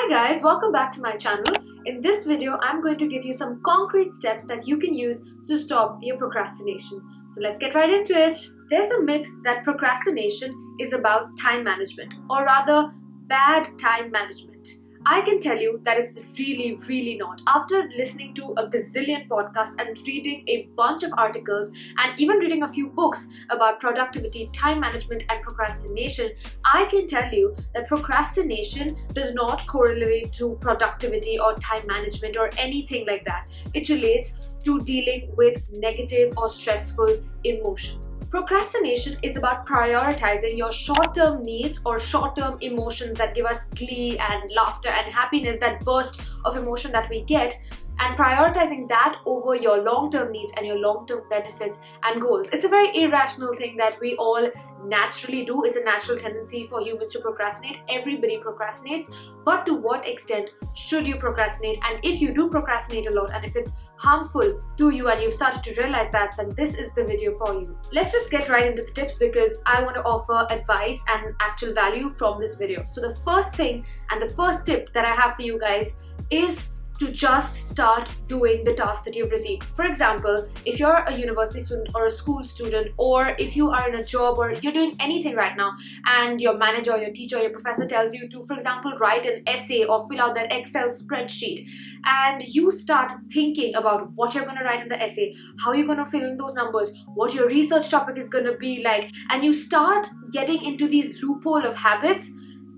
Hi guys, welcome back to my channel. In this video, I'm going to give you some concrete steps that you can use to stop your procrastination. So let's get right into it. There's a myth that procrastination is about time management, or rather bad time management. I can tell you that it's really not. After listening to a gazillion podcasts and reading a bunch of articles and even reading a few books about productivity, time management and procrastination, I can tell you that procrastination does not correlate to productivity or time management or anything like that. It relates to dealing with negative or stressful emotions. Procrastination is about prioritizing your short-term needs or short-term emotions that give us glee and laughter and happiness, that burst of emotion that we get, and prioritizing that over your long-term needs and your long-term benefits and goals. It's a very irrational thing that we all naturally do. It's a natural tendency for humans to procrastinate. Everybody procrastinates, but to what extent should you procrastinate? And if you do procrastinate a lot and if it's harmful to you and you've started to realize that, then this is the video for you. Let's just get right into the tips because I want to offer advice and actual value from this video. So the first thing and the first tip that I have for you guys is to just start doing the task that you've received. For example, if you're a university student or a school student, or if you are in a job or you're doing anything right now and your manager, your teacher, your professor tells you to, for example, write an essay or fill out that Excel spreadsheet, and you start thinking about what you're going to write in the essay, how you're going to fill in those numbers, what your research topic is going to be like, and you start getting into these loophole of habits,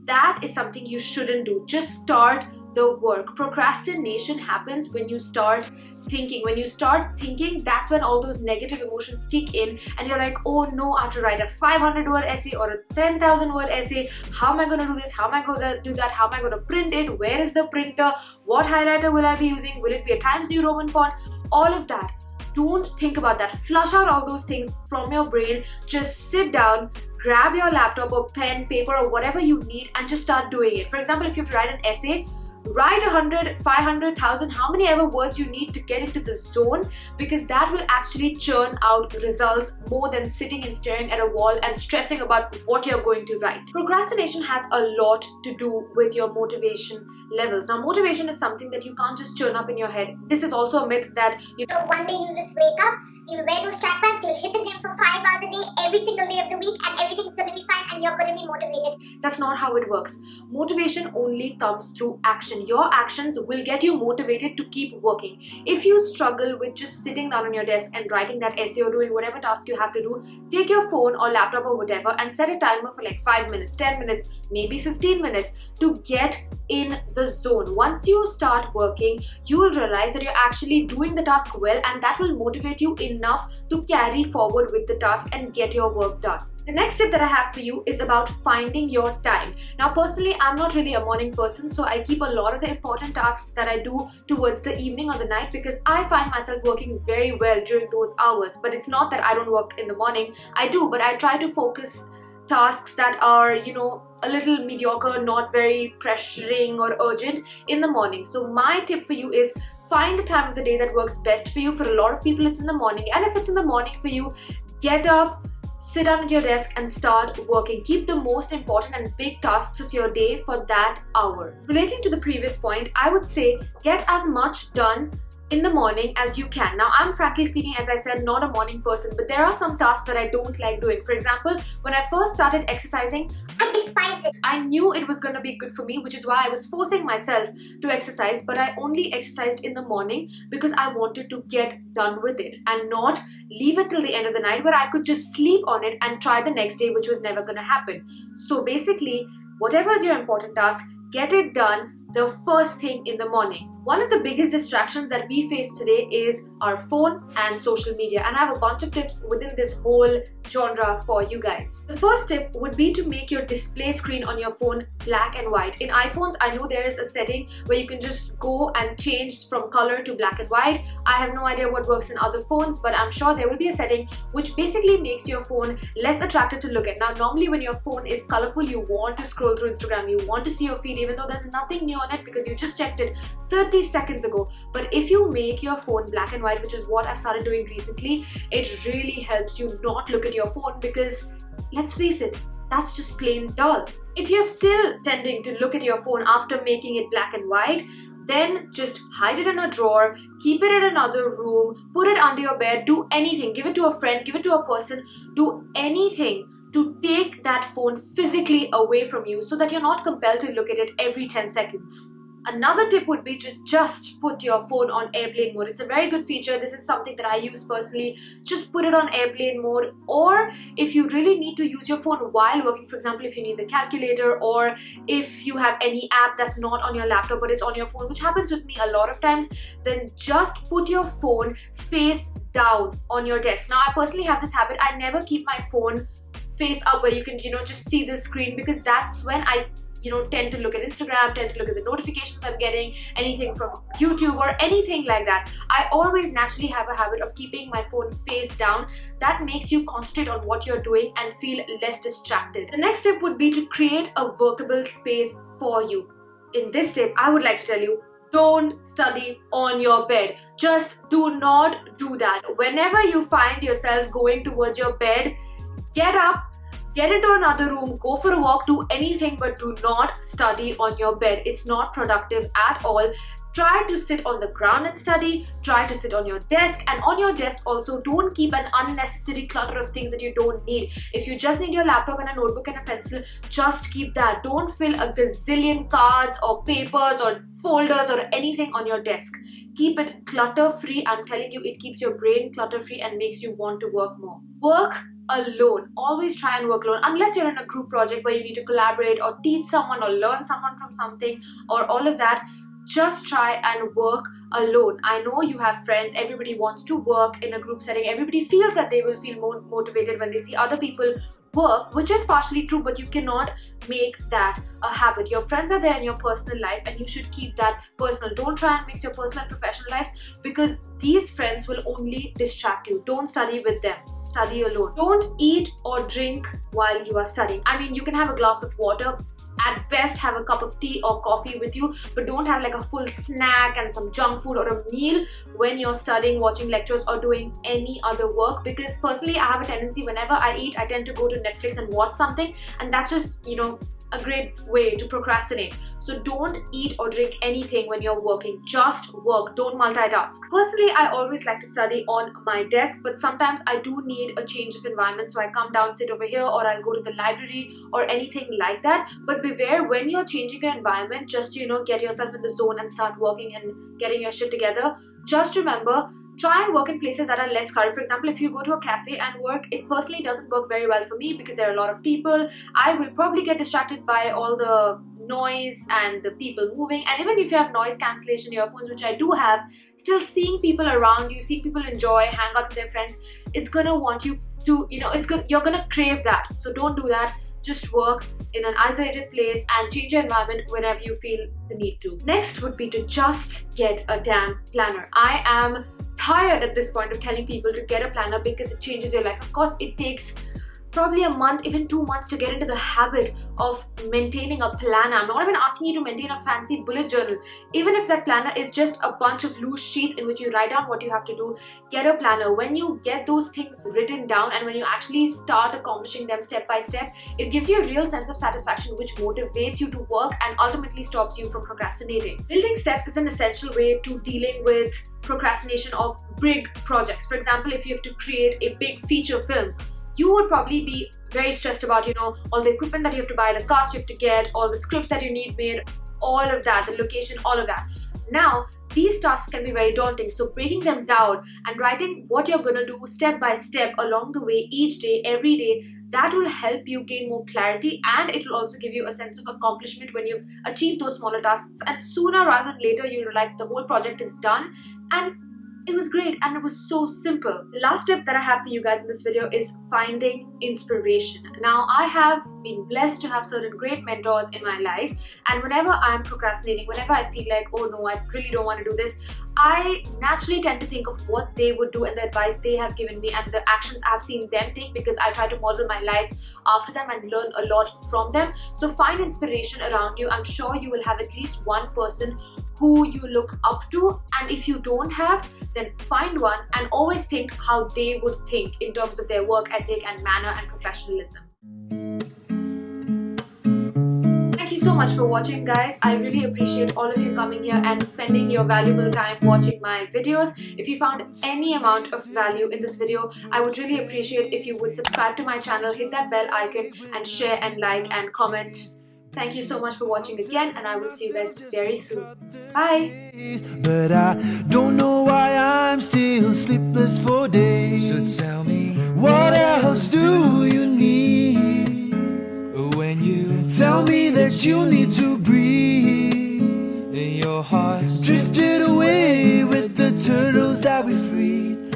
that is something you shouldn't do. Just start the work. Procrastination happens when you start thinking. When you start thinking, that's when all those negative emotions kick in and you're like, oh no, I have to write a 500-word essay or a 10,000-word essay. How am I going to do this? How am I going to do that? How am I going to print it? Where is the printer? What highlighter will I be using? Will it be a Times New Roman font? All of that. Don't think about that. Flush out all those things from your brain. Just sit down, grab your laptop or pen, paper or whatever you need and just start doing it. For example, if you have to write an essay, write 100, 500, 1,000, how many ever words you need to get into the zone, because that will actually churn out results more than sitting and staring at a wall and stressing about what you're going to write. Procrastination has a lot to do with your motivation levels. Now, motivation is something that you can't just churn up in your head. This is also a myth that So one day you just wake up, you'll wear those track pants, you'll hit the gym for 5 hours a day, every single day of the week, and everything's going to be fine and you're going to be motivated. That's not how it works. Motivation only comes through action. Your actions will get you motivated to keep working. If you struggle with just sitting down on your desk and writing that essay or doing whatever task you have to do, take your phone or laptop or whatever and set a timer for like 5 minutes, 10 minutes, maybe 15 minutes to get in the zone. Once you start working, you will realize that you're actually doing the task well, and that will motivate you enough to carry forward with the task and get your work done. The next tip that I have for you is about finding your time. Now, personally, I'm not really a morning person, so I keep a lot of the important tasks that I do towards the evening or the night because I find myself working very well during those hours. But it's not that I don't work in the morning. I do, but I try to focus tasks that are, a little mediocre, not very pressuring or urgent in the morning. So my tip for you is find a time of the day that works best for you. For a lot of people, it's in the morning. And if it's in the morning for you, get up, sit down at your desk and start working. Keep the most important and big tasks of your day for that hour. Relating to the previous point, I would say get as much done in the morning as you can. Now, I'm frankly speaking, as I said, not a morning person, but there are some tasks that I don't like doing. For example, when I first started exercising, I despised it. I knew it was going to be good for me, which is why I was forcing myself to exercise, but I only exercised in the morning because I wanted to get done with it and not leave it till the end of the night where I could just sleep on it and try the next day, which was never going to happen. So basically, whatever is your important task, get it done the first thing in the morning. One of the biggest distractions that we face today is our phone and social media, and I have a bunch of tips within this whole genre for you guys. The first tip would be to make your display screen on your phone black and white. In iPhones, I know there is a setting where you can just go and change from color to black and white. I have no idea what works in other phones, but I'm sure there will be a setting which basically makes your phone less attractive to look at. Now, normally when your phone is colorful, you want to scroll through Instagram, you want to see your feed even though there's nothing new on it because you just checked it 30 seconds ago. But if you make your phone black and white, which is what I've started doing recently, it really helps you not look at your phone because let's face it, that's just plain dull. If you're still tending to look at your phone after making it black and white, then just hide it in a drawer, keep it in another room, put it under your bed, do anything, give it to a friend, give it to a person, do anything to take that phone physically away from you so that you're not compelled to look at it every 10 seconds. Another tip would be to just put your phone on airplane mode. It's a very good feature. This is something that I use personally. Just put it on airplane mode, or if you really need to use your phone while working, for example, if you need the calculator, or if you have any app that's not on your laptop but it's on your phone, which happens with me a lot of times, then just put your phone face down on your desk. Now, I personally have this habit. I never keep my phone face up where you can, just see the screen, because that's when I tend to look at Instagram, tend to look at the notifications I'm getting, anything from YouTube or anything like that. I always naturally have a habit of keeping my phone face down. That makes you concentrate on what you're doing and feel less distracted. The next tip would be to create a workable space for you. In this tip, I would like to tell you, don't study on your bed. Just do not do that. Whenever you find yourself going towards your bed, get up, get into another room, go for a walk, do anything, but do not study on your bed. It's not productive at all. Try to sit on the ground and study. Try to sit on your desk, and on your desk also don't keep an unnecessary clutter of things that you don't need. If you just need your laptop and a notebook and a pencil, just keep that. Don't fill a gazillion cards or papers or folders or anything on your desk. Keep it clutter free. I'm telling you, it keeps your brain clutter free and makes you want to work more. Work alone. Always try and work alone, unless you're in a group project where you need to collaborate or teach someone or learn someone from something or all of that. Just try and work alone. I know you have friends, everybody wants to work in a group setting, everybody feels that they will feel more motivated when they see other people work, which is partially true, but you cannot make that a habit. Your friends are there in your personal life and you should keep that personal. Don't try and mix your personal and professional lives, because these friends will only distract you. Don't study with them. Study alone. Don't eat or drink while you are studying. I mean, you can have a glass of water, at best have a cup of tea or coffee with you, but don't have like a full snack and some junk food or a meal when you're studying, watching lectures or doing any other work. Because personally, I have a tendency, whenever I eat, I tend to go to Netflix and watch something, and that's just a great way to procrastinate. So don't eat or drink anything when you're working. Just work. Don't multitask. Personally, I always like to study on my desk, but sometimes I do need a change of environment, so I come down, sit over here, or I'll go to the library or anything like that. But beware, when you're changing your environment, just get yourself in the zone and start working and getting your shit together. Just remember, try and work in places that are less crowded. For example, if you go to a cafe and work, it personally doesn't work very well for me because there are a lot of people. I will probably get distracted by all the noise and the people moving. And even if you have noise cancellation earphones, which I do have, still seeing people around you, seeing people enjoy, hang out with their friends, it's gonna want you to, you're gonna crave that. So don't do that. Just work in an isolated place and change your environment whenever you feel the need to. Next would be to just get a damn planner. I am tired at this point of telling people to get a planner because it changes your life. Of course, it takes probably a month, even 2 months to get into the habit of maintaining a planner. I'm not even asking you to maintain a fancy bullet journal. Even if that planner is just a bunch of loose sheets in which you write down what you have to do, get a planner. When you get those things written down and when you actually start accomplishing them step by step, it gives you a real sense of satisfaction which motivates you to work and ultimately stops you from procrastinating. Building steps is an essential way to dealing with procrastination of big projects. For example, if you have to create a big feature film, you would probably be very stressed about, all the equipment that you have to buy, the cast you have to get, all the scripts that you need made, all of that, the location, all of that. Now, these tasks can be very daunting, so breaking them down and writing what you're gonna do step by step along the way, each day, every day, that will help you gain more clarity, and it will also give you a sense of accomplishment when you've achieved those smaller tasks, and sooner rather than later you realize the whole project is done and it was great and it was so simple. The last tip that I have for you guys in this video is finding inspiration. Now, I have been blessed to have certain great mentors in my life, and whenever I'm procrastinating, whenever I feel like, oh no, I really don't want to do this, I naturally tend to think of what they would do and the advice they have given me and the actions I've seen them take, because I try to model my life after them and learn a lot from them. So find inspiration around you. I'm sure you will have at least one person who you look up to, and if you don't have, then find one and always think how they would think in terms of their work ethic and manner and professionalism. much for watching, guys. I really appreciate all of you coming here and spending your valuable time watching my videos. If you found any amount of value in this video, I would really appreciate if you would subscribe to my channel, hit that bell icon, and share and like and comment. Thank you so much for watching again, and I will see you guys very soon. Bye! But I don't know why I'm still sleepless for days. So tell me, what else do you need? When you tell me that you need to breathe, your heart's drifted away with the turtles that we freed.